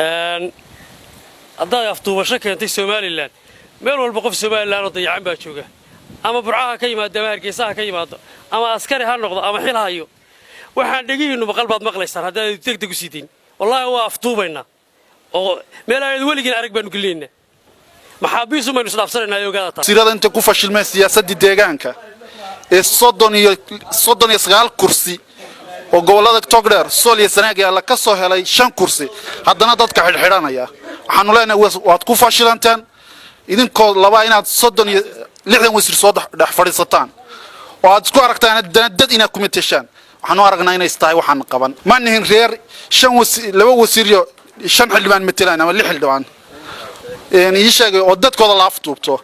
هذا أفتو وشكل أنت سوماليلاند ميل والبقف سوماليلاند وضيعان باتشوجا أما برعاها كيما الدمار كيساها كيما أما عسكري هالنقطة أما حيلها أيو waxaan dhagay inuu maqalbaad maqlaysaan hadaa degdeg u sidin wallahi waa aftuubayna oo meelaha waligiin arag baan galeeyna maxaabiisu ma isdhaafsanayna ogaada taa sirada inta ku fashilmay siyaasadda deegaanka ee 39 kursi oo gobolada Togdheer Sool iyo Sanaag ayaa la ka soo helay 5 kursi haddana dadka xidhxidhanaya waxaan leenahay waad ku fashilantaan idinkoo laba inaad 36 wasiir soo dhex fadhiisataan oo aad isku aragtaan dad inaad ku meeshaan waxaan aragnaa inay istaay waxaan qaban ma nihin reer 5 laba wasiir iyo 5 xildhibaan metelaan ama 6 xildhibaan ii sheegay oo dadkooda la aftuubto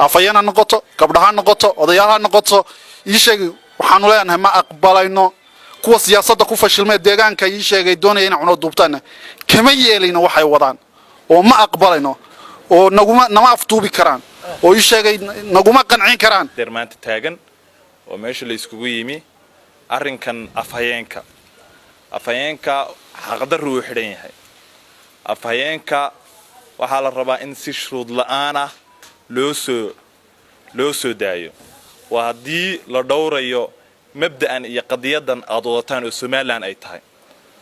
afayana noqoto gabdhaha noqoto odayaalaha noqoto ii sheegay waxaan leenahay ma aqbalayno kuwa siyaasadda ku fashilmay deegaanka ii sheegay doonayay in cuno duubtaan kama yeelayno waxay wadaan oo ma aqbalayno oo nama aftuubi karaan oo ii sheegay naguma qancin karaan maanta taagan oo meesha la iskugu yimi arrinkan afhayeenka xaqdar uu xidhan yahay afhayeenka waxaa la rabaa in si shuruud la'aan ah loo soo daayo waa haddii la dhowrayo mabda'an iyo qadiyadan aad wadataan oo Somaliland ay tahay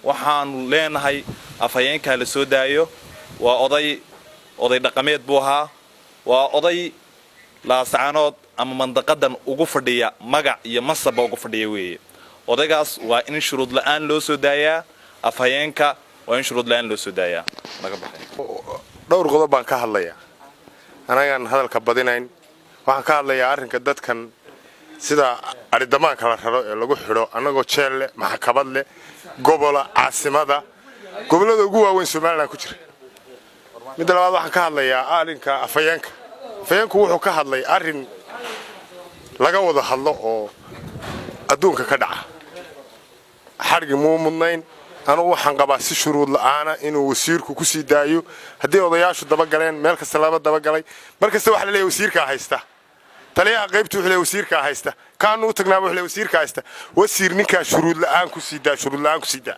waxaanu leenahay afhayeenka la soo daayo waa oday dhaqameed buu ahaa waa oday laasaanood ama mandaqadan ugu fadhiya magac iyo masaba ugu fadhiya weeye odaygaas waa in shuruud la'aan loo soo daayaa afhayeenka waa in shuruud la'aan loo soo daayaa laga baxay dhowr qodob baan ka hadlayaa anagaan hadalka badinayn waxaan ka hadlayaa arrinka dadkan sida aridamaanka la raro ee lagu xidho anagoo jeel leh maxkamad leh gobola caasimada gobolada ugu waaweyn Soomaaliland ku jira mid labaad waxaan ka hadlayaa arrinka afhayeenku wuxuu ka hadlay arrin laga wada hadlo oo adduunka ka dhaca xargi muumudnayn anu waxaan qabaa si shuruud la'aana inuu wasiirku ku sii daayo haddii odayaashu daba galeen meel kasta laba daba galay markasta waxa la leeyahay wasiirka haysta taliyaha qaybtu wuxuu leeyahay wasiirka haysta kaanu u tagnaa wuxuu leeyahay wasiirka haysta wasiir ninka shuruud la'aan ku sii daa